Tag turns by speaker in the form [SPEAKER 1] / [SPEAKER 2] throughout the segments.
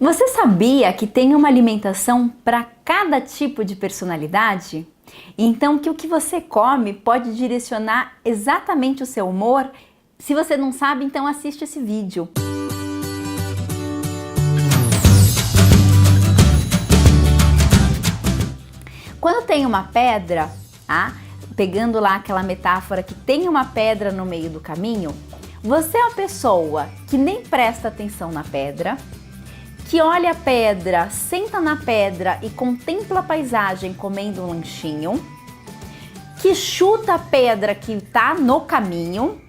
[SPEAKER 1] Você sabia que tem uma alimentação para cada tipo de personalidade? Então, que o que você come pode direcionar exatamente o seu humor? Se você não sabe, então assiste esse vídeo. Quando tem uma pedra, pegando lá aquela metáfora que tem uma pedra no meio do caminho, você é uma pessoa que nem presta atenção na pedra, que olha a pedra, senta na pedra e contempla a paisagem comendo um lanchinho, que chuta a pedra que está no caminho,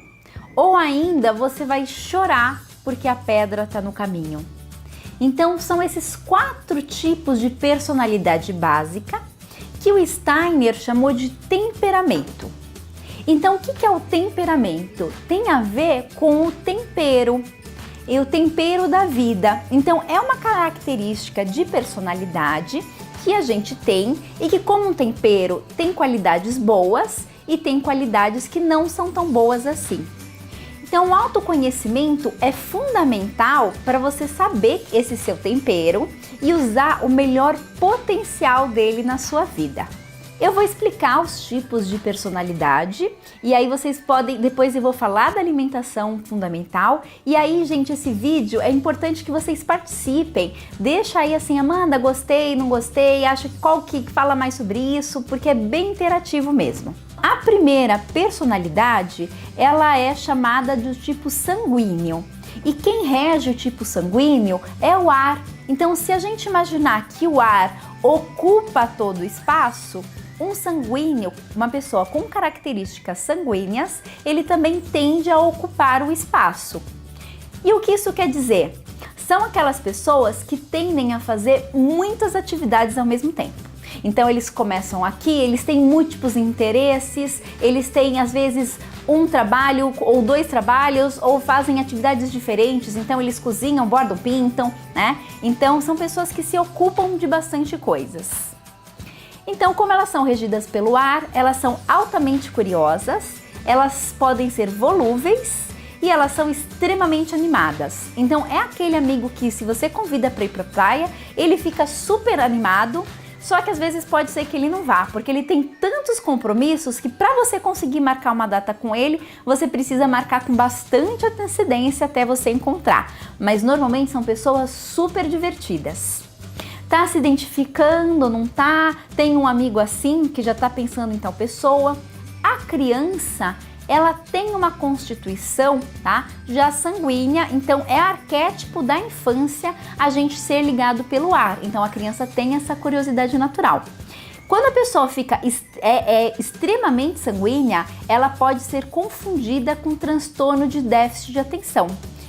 [SPEAKER 1] ou ainda você vai chorar porque a pedra está no caminho. Então são esses 4 tipos de personalidade básica que o Steiner chamou de temperamento. Então o que é o temperamento? Tem a ver com o tempero. E o tempero da vida. Então é uma característica de personalidade que a gente tem e que, como um tempero, tem qualidades boas e tem qualidades que não são tão boas assim. Então o autoconhecimento é fundamental para você saber esse seu tempero e usar o melhor potencial dele na sua vida. Eu vou explicar os tipos de personalidade e aí vocês podem, depois eu vou falar da alimentação fundamental. E aí, gente, esse vídeo é importante que vocês participem. Deixa aí assim, Amanda, gostei, não gostei, acho que qual que fala mais sobre isso, porque é bem interativo mesmo. A primeira personalidade, ela é chamada do tipo sanguíneo. E quem rege o tipo sanguíneo é o ar. Então, se a gente imaginar que o ar ocupa todo o espaço, um sanguíneo, uma pessoa com características sanguíneas, ele também tende a ocupar o espaço. E o que isso quer dizer? São aquelas pessoas que tendem a fazer muitas atividades ao mesmo tempo. Então eles começam aqui, eles têm múltiplos interesses, eles têm às vezes um trabalho ou 2 trabalhos ou fazem atividades diferentes, então eles cozinham, bordam, pintam, né? Então são pessoas que se ocupam de bastante coisas. Então, como elas são regidas pelo ar, elas são altamente curiosas, elas podem ser volúveis e elas são extremamente animadas. Então é aquele amigo que, se você convida para ir para a praia, ele fica super animado. Só que às vezes pode ser que ele não vá, porque ele tem tantos compromissos que para você conseguir marcar uma data com ele, você precisa marcar com bastante antecedência até você encontrar. Mas normalmente são pessoas super divertidas. Tá se identificando, não tá? Tem um amigo assim que já tá pensando em tal pessoa. A criança, ela tem uma constituição, tá? Já sanguínea, então é arquétipo da infância a gente ser ligado pelo ar. Então a criança tem essa curiosidade natural. Quando a pessoa fica extremamente sanguínea, ela pode ser confundida com transtorno de déficit de atenção.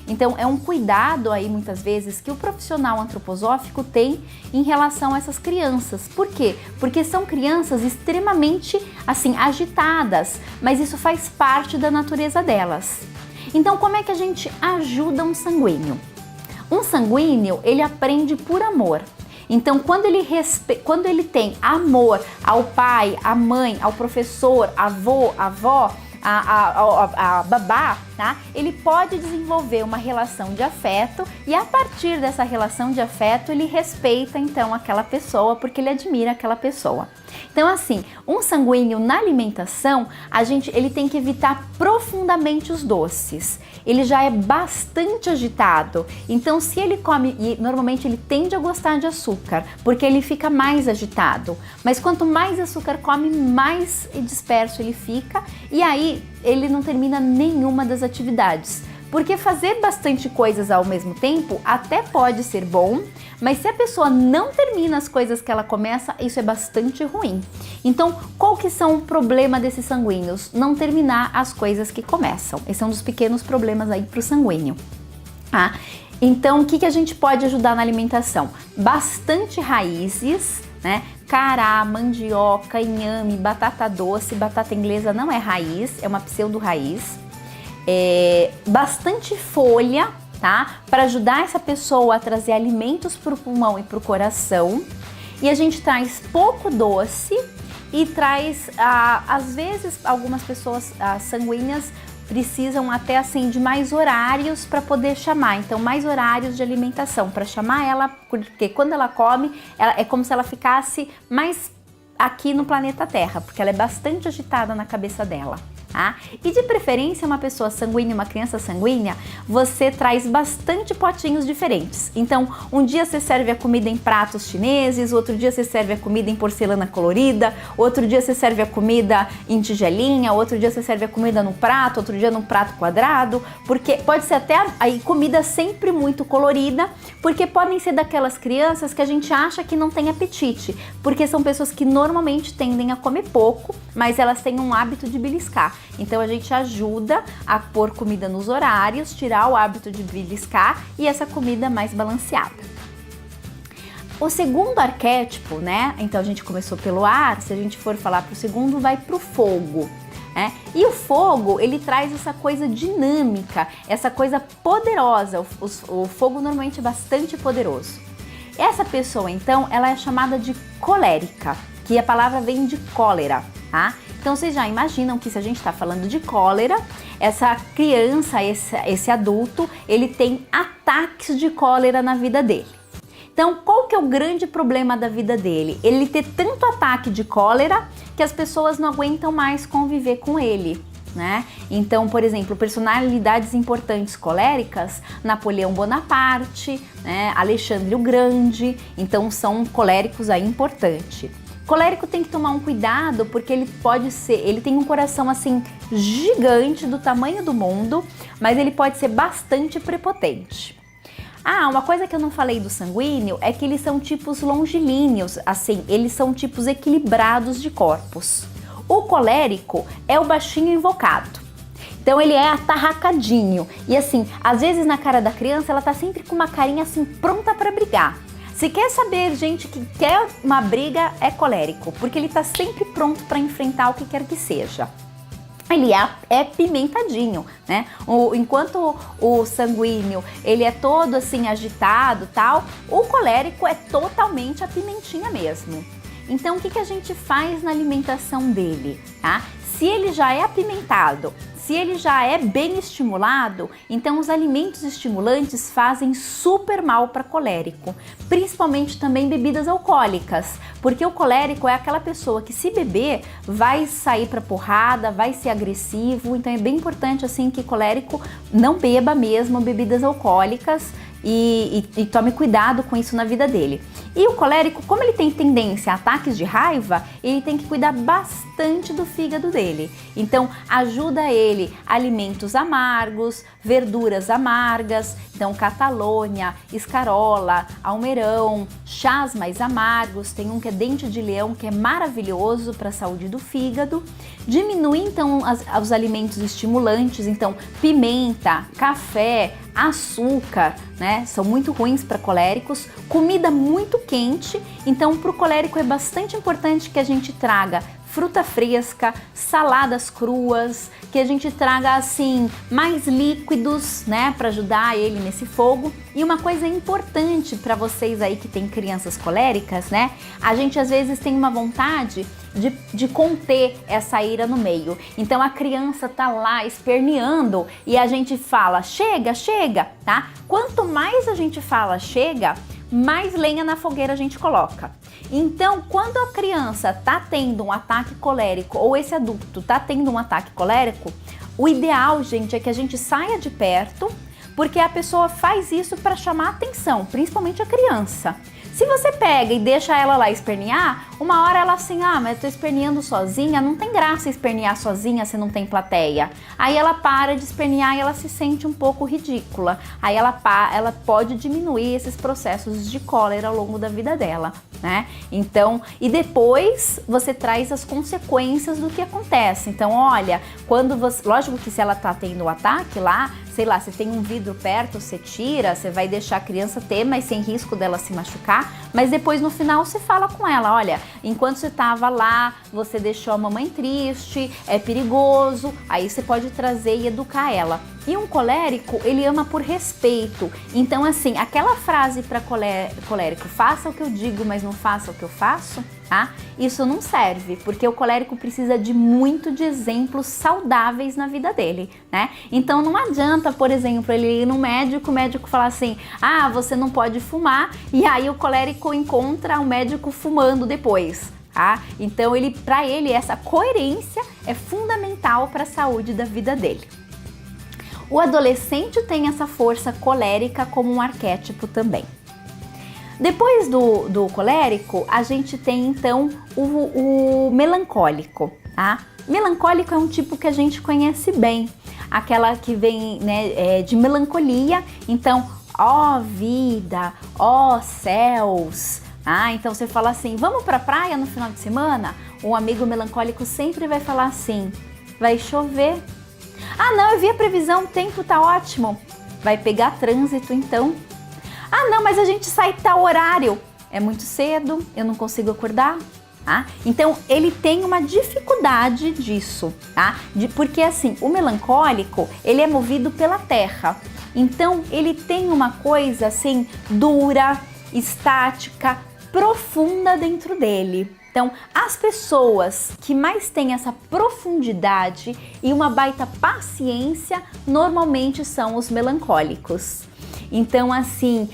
[SPEAKER 1] Então é um cuidado aí muitas vezes que o profissional antroposófico tem em relação a essas crianças. Por quê? Porque são crianças extremamente assim agitadas, mas isso faz parte da natureza delas. Então como é que a gente ajuda um sanguíneo? Um sanguíneo, ele aprende por amor. Então quando ele tem amor ao pai, à mãe, ao professor, avô, avó, a babá, tá? Ele pode desenvolver uma relação de afeto e a partir dessa relação de afeto ele respeita então aquela pessoa porque ele admira aquela pessoa. Então assim, um sanguíneo na alimentação, ele tem que evitar profundamente os doces. Ele já é bastante agitado, então se ele come, e normalmente ele tende a gostar de açúcar, porque ele fica mais agitado, mas quanto mais açúcar come, mais disperso ele fica, e aí ele não termina nenhuma das atividades. Porque fazer bastante coisas ao mesmo tempo até pode ser bom, mas se a pessoa não termina as coisas que ela começa, isso é bastante ruim. Então, qual que são o problema desses sanguíneos? Não terminar as coisas que começam. Esse é um dos pequenos problemas aí para o sanguíneo. Então, o que a gente pode ajudar na alimentação? Bastante raízes, né? Cará, mandioca, inhame, batata doce, batata inglesa não é raiz, é uma pseudo-raiz. Bastante folha, tá? Para ajudar essa pessoa a trazer alimentos para o pulmão e para o coração. E a gente traz pouco doce e traz, às vezes, algumas pessoas sanguíneas precisam até assim de mais horários para poder chamar, então mais horários de alimentação para chamar ela, porque quando ela come, é como se ela ficasse mais aqui no planeta Terra, porque ela é bastante agitada na cabeça dela. Tá? E de preferência uma pessoa sanguínea, uma criança sanguínea, você traz bastante potinhos diferentes. Então, um dia você serve a comida em pratos chineses, outro dia você serve a comida em porcelana colorida, outro dia você serve a comida em tigelinha, outro dia você serve a comida no prato, outro dia num prato quadrado, porque pode ser até aí comida sempre muito colorida, porque podem ser daquelas crianças que a gente acha que não tem apetite, porque são pessoas que normalmente tendem a comer pouco, mas elas têm um hábito de beliscar. Então a gente ajuda a pôr comida nos horários, tirar o hábito de beliscar e essa comida mais balanceada. O segundo arquétipo, né? Então a gente começou pelo ar, se a gente for falar pro segundo, vai pro fogo. E o fogo, ele traz essa coisa dinâmica, essa coisa poderosa. O fogo normalmente é bastante poderoso. Essa pessoa, então, ela é chamada de colérica, que a palavra vem de cólera, tá? Então vocês já imaginam que se a gente está falando de cólera, essa criança, esse adulto, ele tem ataques de cólera na vida dele. Então qual que é o grande problema da vida dele? Ele ter tanto ataque de cólera que as pessoas não aguentam mais conviver com ele. Né? Então, por exemplo, personalidades importantes coléricas, Napoleão Bonaparte, né? Alexandre o Grande, então são coléricos aí importantes. Colérico tem que tomar um cuidado porque ele tem um coração assim gigante, do tamanho do mundo, mas ele pode ser bastante prepotente. Uma coisa que eu não falei do sanguíneo é que eles são tipos longilíneos, assim, eles são tipos equilibrados de corpos. O colérico é o baixinho invocado. Então ele é atarracadinho e assim, às vezes na cara da criança ela tá sempre com uma carinha assim pronta para brigar. Se quer saber gente que quer uma briga, é colérico, porque ele tá sempre pronto para enfrentar o que quer que seja. Ele é pimentadinho, né? Enquanto o sanguíneo, ele é todo assim agitado, tal, o colérico é totalmente a pimentinha mesmo. Então, o que a gente faz na alimentação dele, tá? Se ele já é apimentado, se ele já é bem estimulado, então os alimentos estimulantes fazem super mal para colérico, principalmente também bebidas alcoólicas, porque o colérico é aquela pessoa que se beber vai sair para porrada, vai ser agressivo, então é bem importante assim que colérico não beba mesmo bebidas alcoólicas e tome cuidado com isso na vida dele. E o colérico, como ele tem tendência a ataques de raiva, ele tem que cuidar bastante do fígado dele. Então, ajuda ele alimentos amargos, verduras amargas, então catalônia, escarola, almeirão, chás mais amargos, tem um que é dente de leão, que é maravilhoso para a saúde do fígado. Diminui, então, os alimentos estimulantes, então pimenta, café, açúcar, né? São muito ruins para coléricos. Comida muito quente, então para o colérico é bastante importante que a gente traga fruta fresca, saladas cruas, que a gente traga assim mais líquidos, né, para ajudar ele nesse fogo. E uma coisa importante para vocês aí que tem crianças coléricas, né? A gente às vezes tem uma vontade de conter essa ira no meio. Então a criança tá lá esperneando e a gente fala: chega, chega, tá? Quanto mais a gente fala chega, mais lenha na fogueira a gente coloca. Então, quando a criança tá tendo um ataque colérico ou esse adulto tá tendo um ataque colérico, o ideal, gente, é que a gente saia de perto, porque a pessoa faz isso para chamar atenção, principalmente a criança. Se você pega e deixa ela lá espernear, uma hora ela assim, mas eu tô esperneando sozinha, não tem graça espernear sozinha se não tem plateia. Aí ela para de espernear e ela se sente um pouco ridícula. Aí ela pode diminuir esses processos de cólera ao longo da vida dela, né? Então, e depois você traz as consequências do que acontece. Então, olha, quando você, lógico que se ela tá tendo um ataque lá, sei lá, se tem um vidro perto, você tira, você vai deixar a criança ter, mas sem risco dela se machucar. Mas depois no final você fala com ela: olha, enquanto você estava lá você deixou a mamãe triste, é perigoso, aí você pode trazer e educar ela. E um colérico, ele ama por respeito. Então, assim, aquela frase para colérico, faça o que eu digo, mas não faça o que eu faço, tá? Isso não serve, porque o colérico precisa de muito de exemplos saudáveis na vida dele, né? Então, não adianta, por exemplo, ele ir no médico, o médico falar assim, ah, você não pode fumar, e aí o colérico encontra o médico fumando depois. Tá? Então, para ele, essa coerência é fundamental para a saúde da vida dele. O adolescente tem essa força colérica como um arquétipo também. Depois do colérico, a gente tem então o melancólico, tá? Melancólico é um tipo que a gente conhece bem, aquela que vem, né, de melancolia, então, ó vida, ó céus. Então você fala assim, vamos pra praia no final de semana? Um amigo melancólico sempre vai falar assim, vai chover. Ah não, eu vi a previsão, o tempo tá ótimo. Vai pegar trânsito então. Ah não, mas a gente sai tal horário. É muito cedo, eu não consigo acordar. Então ele tem uma dificuldade disso, tá? Porque assim, o melancólico, ele é movido pela terra. Então ele tem uma coisa assim, dura, estática, profunda dentro dele. Então, as pessoas que mais têm essa profundidade e uma baita paciência, normalmente são os melancólicos. Então, assim,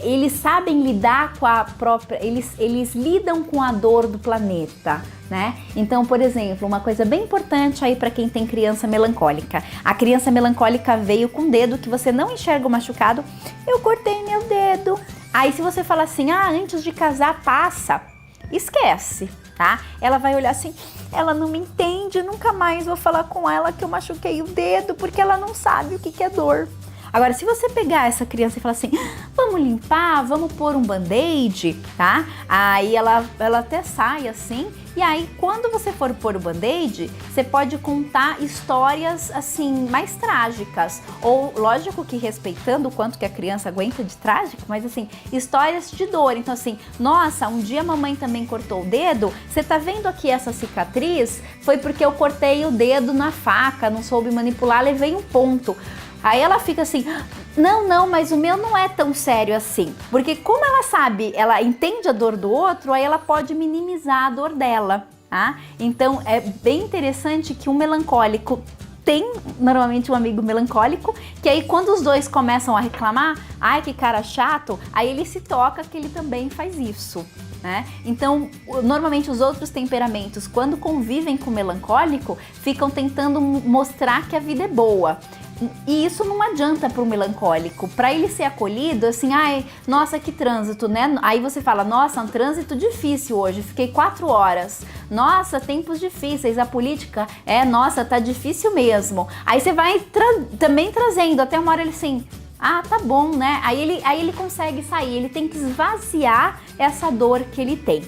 [SPEAKER 1] eles sabem lidar com a própria... Eles lidam com a dor do planeta, né? Então, por exemplo, uma coisa bem importante aí para quem tem criança melancólica. A criança melancólica veio com o dedo que você não enxerga o machucado. Eu cortei meu dedo. Aí, se você fala assim, antes de casar, passa. Esquece, tá? Ela vai olhar assim, ela não me entende, nunca mais vou falar com ela que eu machuquei o dedo, porque ela não sabe o que é dor. Agora, se você pegar essa criança e falar assim, vamos limpar, vamos pôr um band-aid, tá? Aí ela até sai assim, e aí quando você for pôr o band-aid, você pode contar histórias assim, mais trágicas. Ou, lógico que respeitando o quanto que a criança aguenta de trágico, mas assim, histórias de dor. Então assim, nossa, um dia a mamãe também cortou o dedo, você tá vendo aqui essa cicatriz? Foi porque eu cortei o dedo na faca, não soube manipular, levei um ponto. Aí ela fica assim, não, mas o meu não é tão sério assim. Porque como ela sabe, ela entende a dor do outro, aí ela pode minimizar a dor dela, tá? Então é bem interessante que um melancólico tem normalmente um amigo melancólico, que aí quando os dois começam a reclamar, ai que cara chato, aí ele se toca que ele também faz isso. Né? Então, normalmente os outros temperamentos, quando convivem com o melancólico, ficam tentando mostrar que a vida é boa. E isso não adianta para o melancólico. Para ele ser acolhido, assim, ai, nossa, que trânsito, né? Aí você fala, nossa, um trânsito difícil hoje, fiquei 4 horas. Nossa, tempos difíceis, a política, nossa, tá difícil mesmo. Aí você vai também trazendo, até uma hora ele assim, tá bom, né? Aí ele consegue sair, ele tem que esvaziar essa dor que ele tem.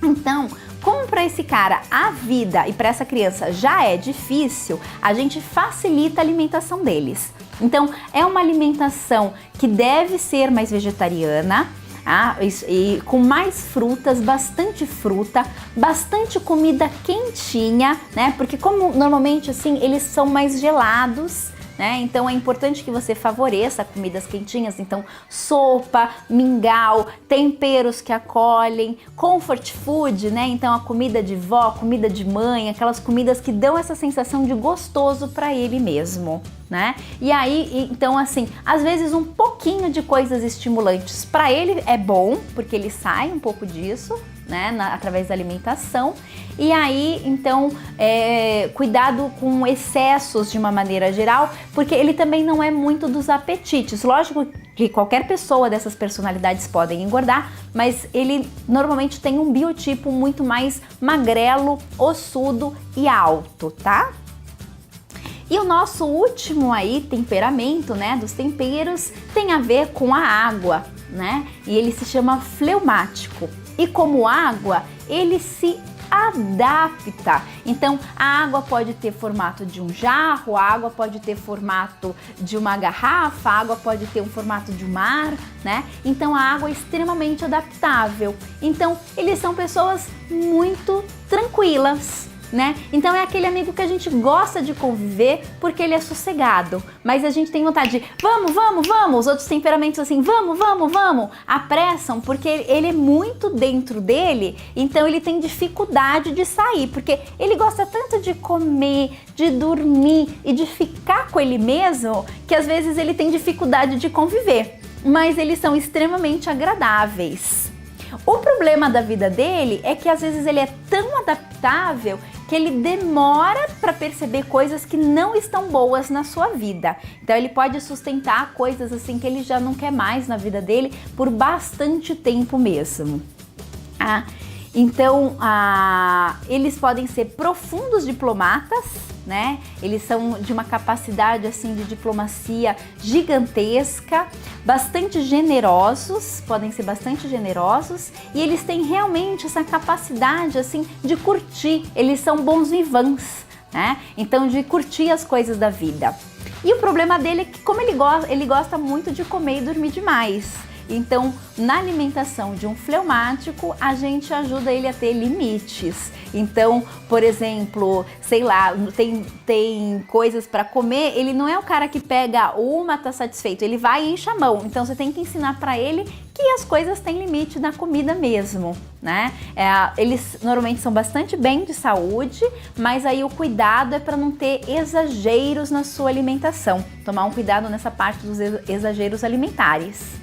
[SPEAKER 1] Então, como para esse cara a vida e para essa criança já é difícil, a gente facilita a alimentação deles. Então, é uma alimentação que deve ser mais vegetariana, e com mais frutas, bastante comida quentinha, né? Porque como normalmente assim, eles são mais gelados, né? Então é importante que você favoreça comidas quentinhas, então sopa, mingau, temperos que acolhem, comfort food, né? Então a comida de vó, comida de mãe, aquelas comidas que dão essa sensação de gostoso para ele mesmo, né? E aí, então assim, às vezes um pouquinho de coisas estimulantes para ele é bom, porque ele sai um pouco disso, né, através da alimentação. E aí, então, cuidado com excessos de uma maneira geral, porque ele também não é muito dos apetites. Lógico que qualquer pessoa dessas personalidades podem engordar, mas ele normalmente tem um biotipo muito mais magrelo, ossudo e alto, tá? E o nosso último aí temperamento, né, dos temperos, tem a ver com a água, né? E ele se chama fleumático. E como água, ele se adapta. Então, a água pode ter formato de um jarro, a água pode ter formato de uma garrafa, a água pode ter um formato de um mar, né? Então, a água é extremamente adaptável. Então, eles são pessoas muito tranquilas, né? Então é aquele amigo que a gente gosta de conviver porque ele é sossegado, mas a gente tem vontade de vamos, vamos, vamos. Os outros temperamentos assim, vamos, vamos, vamos, apressam porque ele é muito dentro dele, então ele tem dificuldade de sair, porque ele gosta tanto de comer, de dormir e de ficar com ele mesmo, que às vezes ele tem dificuldade de conviver, mas eles são extremamente agradáveis. O problema da vida dele é que às vezes ele é tão adaptável que ele demora para perceber coisas que não estão boas na sua vida. Então ele pode sustentar coisas assim que ele já não quer mais na vida dele por bastante tempo mesmo. Então eles podem ser profundos diplomatas, né? Eles são de uma capacidade assim de diplomacia gigantesca, bastante generosos, podem ser bastante generosos, e eles têm realmente essa capacidade assim de curtir. Eles são bons vivants, né? Então de curtir as coisas da vida. E o problema dele é que como ele gosta muito de comer e dormir demais. Então, na alimentação de um fleumático, a gente ajuda ele a ter limites. Então, por exemplo, sei lá, tem coisas para comer, ele não é o cara que pega uma, tá satisfeito, ele vai e enche a mão. Então, você tem que ensinar para ele que as coisas têm limite na comida mesmo, né? Eles normalmente são bastante bem de saúde, mas aí o cuidado é para não ter exageros na sua alimentação. Tomar um cuidado nessa parte dos exageros alimentares.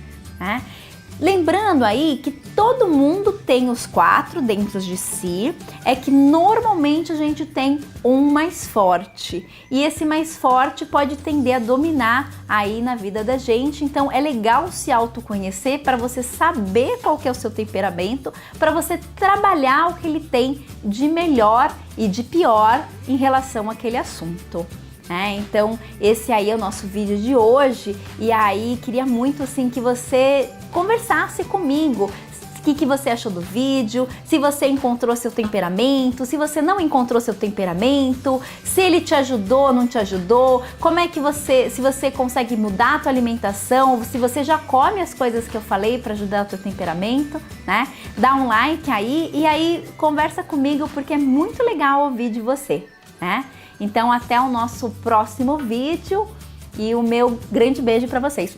[SPEAKER 1] Lembrando aí que todo mundo tem os 4 dentro de si, é que normalmente a gente tem um mais forte e esse mais forte pode tender a dominar aí na vida da gente. Então é legal se autoconhecer para você saber qual que é o seu temperamento, para você trabalhar o que ele tem de melhor e de pior em relação àquele assunto. Então esse aí é o nosso vídeo de hoje, e aí queria muito assim que você conversasse comigo. O que você achou do vídeo, se você encontrou seu temperamento, se você não encontrou seu temperamento, se ele te ajudou ou não te ajudou, como é que se você consegue mudar a tua alimentação, se você já come as coisas que eu falei para ajudar o teu temperamento, né? Dá um like aí e aí conversa comigo porque é muito legal ouvir de você, né? Então até o nosso próximo vídeo e o meu grande beijo para vocês.